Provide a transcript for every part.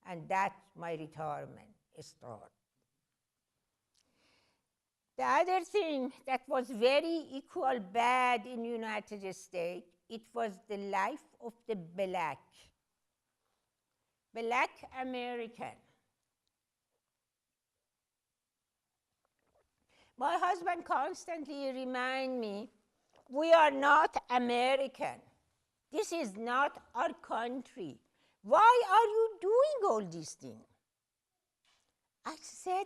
And that's my retirement start. The other thing that was very equal bad in United States, it was the life of the black American. My husband constantly reminds me, we are not American. This is not our country. Why are you doing all these things? I said,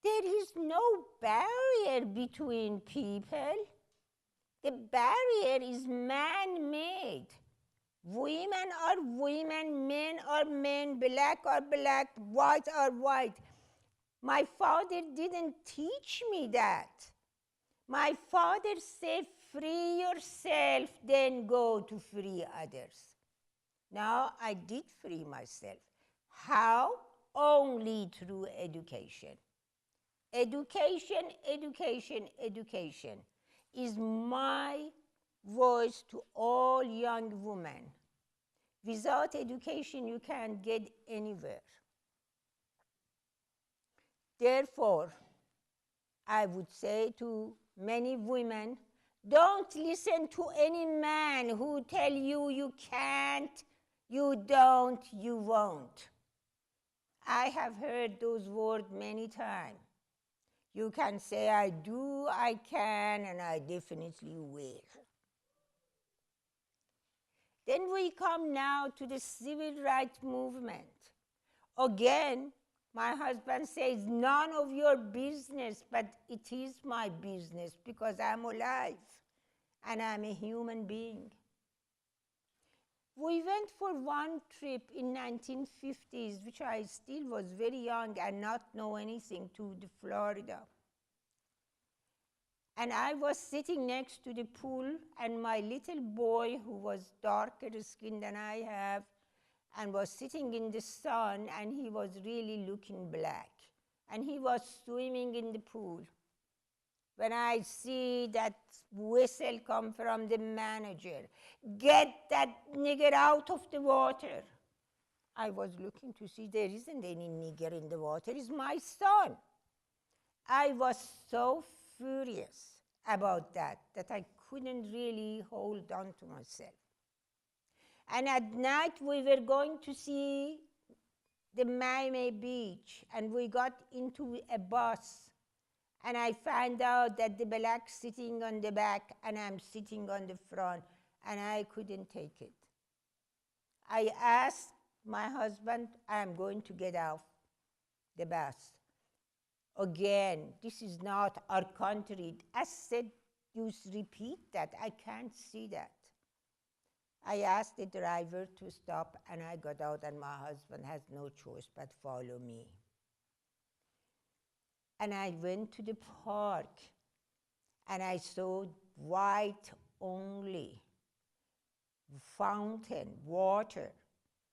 there is no barrier between people. The barrier is man-made. Women are women, men are men, black are black, white are white. My father didn't teach me that. My father said, free yourself, then go to free others. Now I did free myself. How? Only through education. Education, education, education is my voice to all young women. Without education, you can't get anywhere. Therefore, I would say to many women, don't listen to any man who tell you you can't, you don't, you won't. I have heard those words many times. You can say, I do, I can, and I definitely will. Then we come now to the civil rights movement. Again, my husband says, none of your business, but it is my business because I'm alive and I'm a human being. We went for one trip in 1950s, which I still was very young and not know anything, to the Florida. And I was sitting next to the pool, and my little boy, who was darker skinned than I have, and was sitting in the sun, and he was really looking black. And he was swimming in the pool. When I see that whistle come from the manager, get that nigger out of the water. I was looking to see there isn't any nigger in the water, it's my son. I was so furious about that I couldn't really hold on to myself. And at night we were going to see the Miami Beach, and we got into a bus, and I found out that the black sitting on the back and I'm sitting on the front, and I couldn't take it. I asked my husband, I'm going to get off the bus. Again, this is not our country. I said, you repeat that, I can't see that. I asked the driver to stop, and I got out, and my husband has no choice but follow me. And I went to the park, and I saw white only, fountain, water,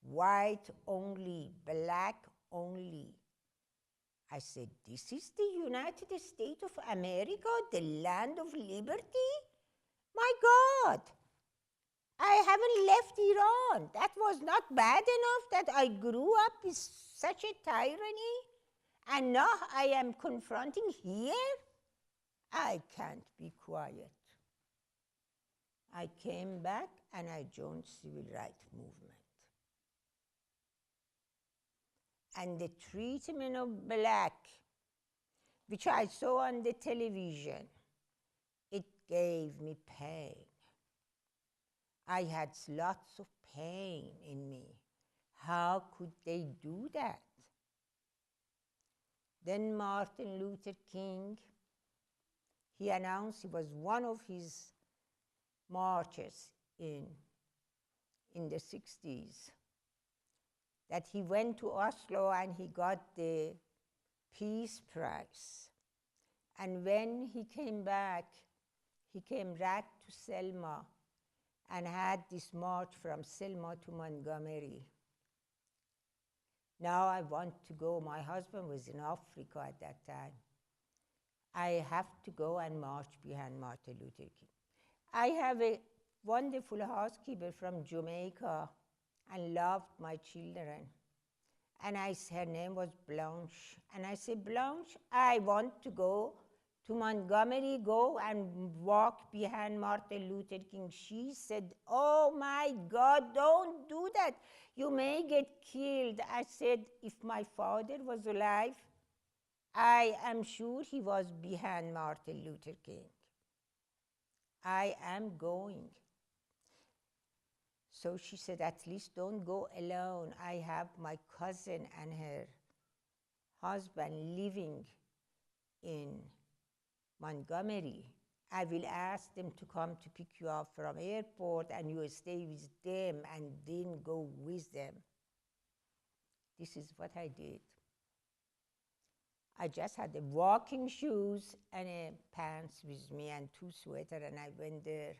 white only, black only. I said, this is the United States of America, the land of liberty? My God! I haven't left Iran. That was not bad enough that I grew up with such a tyranny, and now I am confronting here? I can't be quiet. I came back and I joined civil rights movement. And the treatment of black, which I saw on the television, it gave me pain. I had lots of pain in me. How could they do that? Then Martin Luther King, he announced, it was one of his marches in the 60s, that he went to Oslo and he got the Peace Prize. And when he came back, he came back to Selma and had this march from Selma to Montgomery. Now I want to go. My husband was in Africa at that time. I have to go and march behind Martin Luther King. I have a wonderful housekeeper from Jamaica and loved my children. And her name was Blanche. And I said, Blanche, I want to go to Montgomery, go and walk behind Martin Luther King. She said, oh my God, don't do that. You may get killed. I said, if my father was alive, I am sure he was behind Martin Luther King. I am going. So she said, at least don't go alone. I have my cousin and her husband living in Montgomery. I will ask them to come to pick you up from airport and you will stay with them and then go with them. This is what I did. I just had the walking shoes and a pants with me and 2 sweaters, and I went there.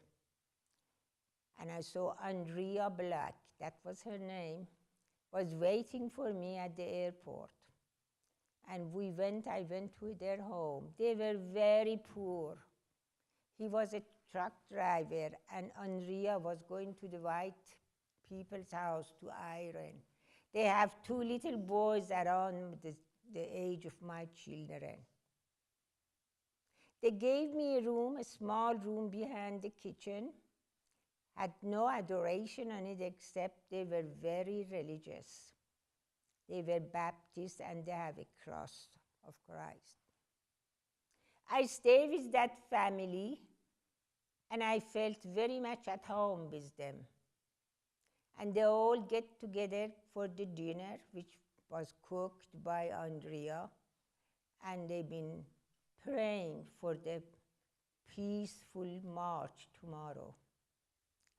And I saw Andrea Black, that was her name, was waiting for me at the airport. And I went to their home. They were very poor. He was a truck driver, and Andrea was going to the white people's house to iron. They have 2 little boys around the age of my children. They gave me a room, a small room behind the kitchen. Had no adoration on it except they were very religious. They were Baptist and they have a cross of Christ. I stayed with that family and I felt very much at home with them. And they all get together for the dinner, which was cooked by Andrea, and they've been praying for the peaceful march tomorrow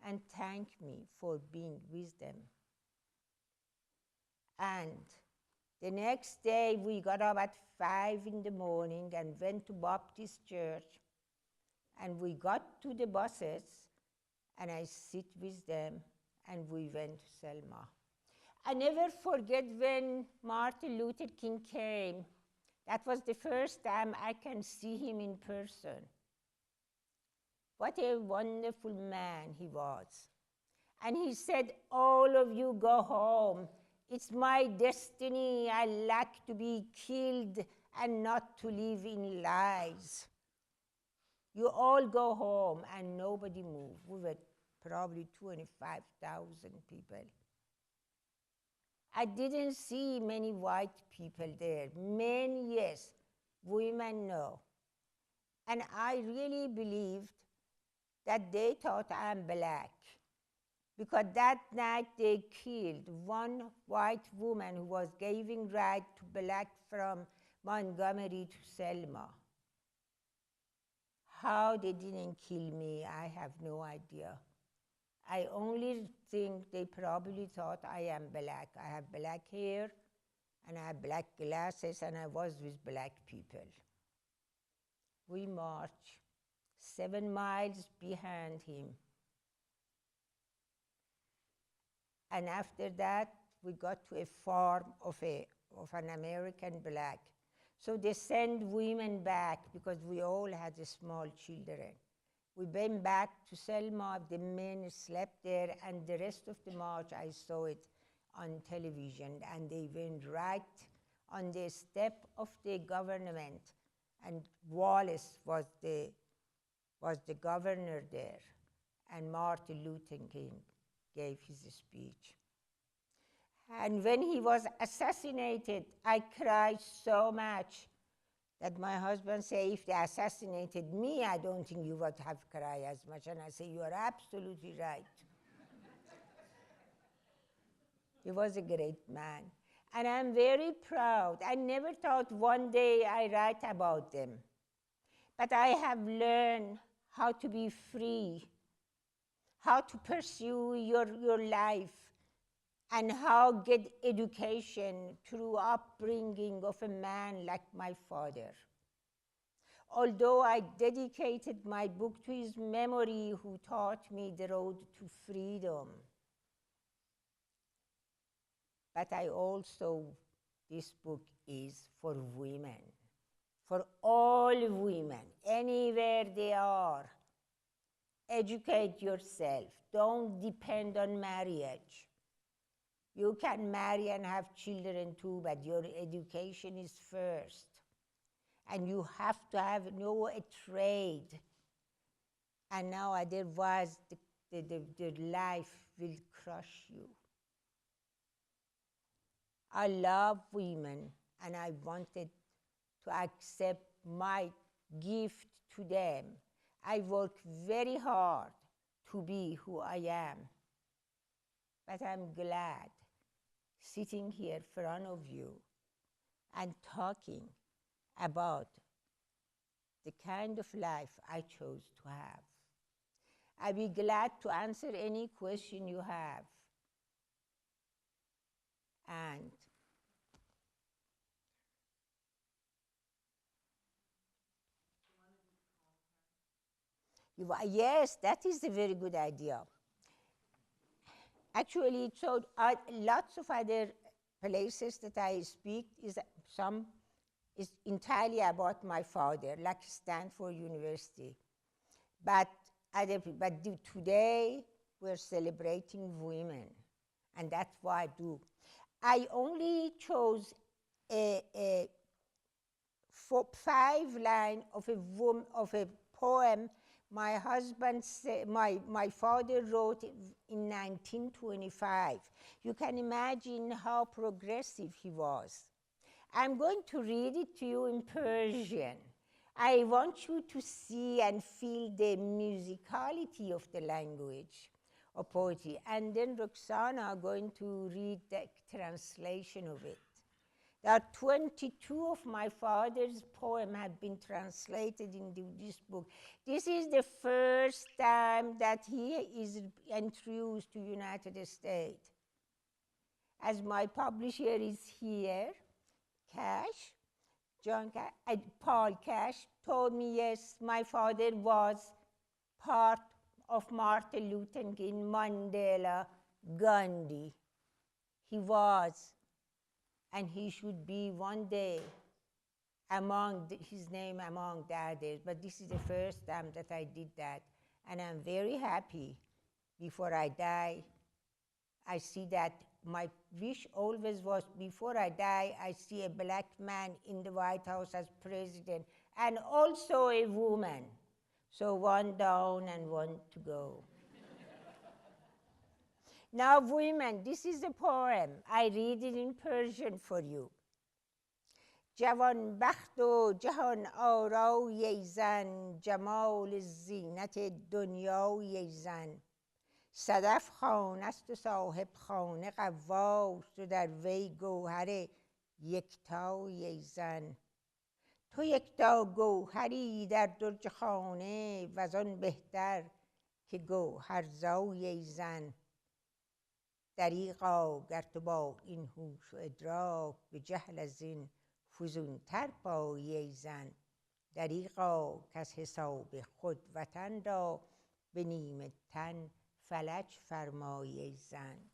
and thank me for being with them. And the next day we got up at 5 in the morning and went to Baptist church, and we got to the buses and I sit with them and we went to Selma. I never forget when Martin Luther King came. That was the first time I can see him in person. What a wonderful man he was. And he said, all of you go home. It's my destiny. I like to be killed and not to live in lies. You all go home, and nobody moved. We were probably 25,000 people. I didn't see many white people there. Men, yes. Women, no. And I really believed that they thought I'm black, because that night they killed one white woman who was giving ride to black from Montgomery to Selma. How they didn't kill me, I have no idea. I only think they probably thought I am black. I have black hair, and I have black glasses, and I was with black people. We marched 7 miles behind him. And after that, we got to a farm of an American black. So they send women back because we all had small children. We went back to Selma, the men slept there, and the rest of the march, I saw it on television, and they went right on the step of the government, and Wallace was the governor there, and Martin Luther King gave his speech. And when he was assassinated, I cried so much that my husband said, if they assassinated me, I don't think you would have cried as much. And I said, you are absolutely right. He was a great man. And I'm very proud. I never thought one day I write about them. But I have learned how to be free, how to pursue your life, and how get education through upbringing of a man like my father. Although I dedicated my book to his memory, who taught me the road to freedom. But I also, this book is for women, for all women, anywhere they are. Educate yourself. Don't depend on marriage. You can marry and have children too, but your education is first. And you have to know a trade. And now otherwise the life will crush you. I love women, and I wanted to accept my gift to them. I work very hard to be who I am. But I'm glad sitting here in front of you and talking about the kind of life I chose to have. I'll be glad to answer any question you have. And yes, that is a very good idea. Actually, so lots of other places that I speak some is entirely about my father, like Stanford University. But today we're celebrating women, and that's why I do. I only chose a 5 line of a poem my husband my father wrote in 1925. You can imagine how progressive he was. I'm going to read it to you in Persian. I want you to see and feel the musicality of the language of poetry. And then Roxana are going to read the translation of it. There are 22 of my father's poems have been translated into this book. This is the first time that he is introduced to United States. As my publisher is here, Cash, Paul Cash told me, yes, my father was part of Martin Luther King, Mandela, Gandhi. He was, and he should be one day his name among the others. But this is the first time that I did that, and I'm very happy. Before I die, I see that my wish always was, before I die, I see a black man in the White House as president, and also a woman. So one down and one to go. Now, women, this is a poem. I read it in Persian for you. جوان بخت و جهان آرای ای زن، جمال زینت دنیای ای زن. صدف خانه است و صاحب خانه قواش، و در وی گوهر یکتای ای زن. تو یکتا گوهری در درج خانه، وزان بهتر که گوهرزای ای زن. دریغا گر تو با این هوش و ادراک، به جهل از این فزونتر پایی ای زن. دریغا کز حساب خود وطن را، به نیمه تن فلج فرمایی ای زن.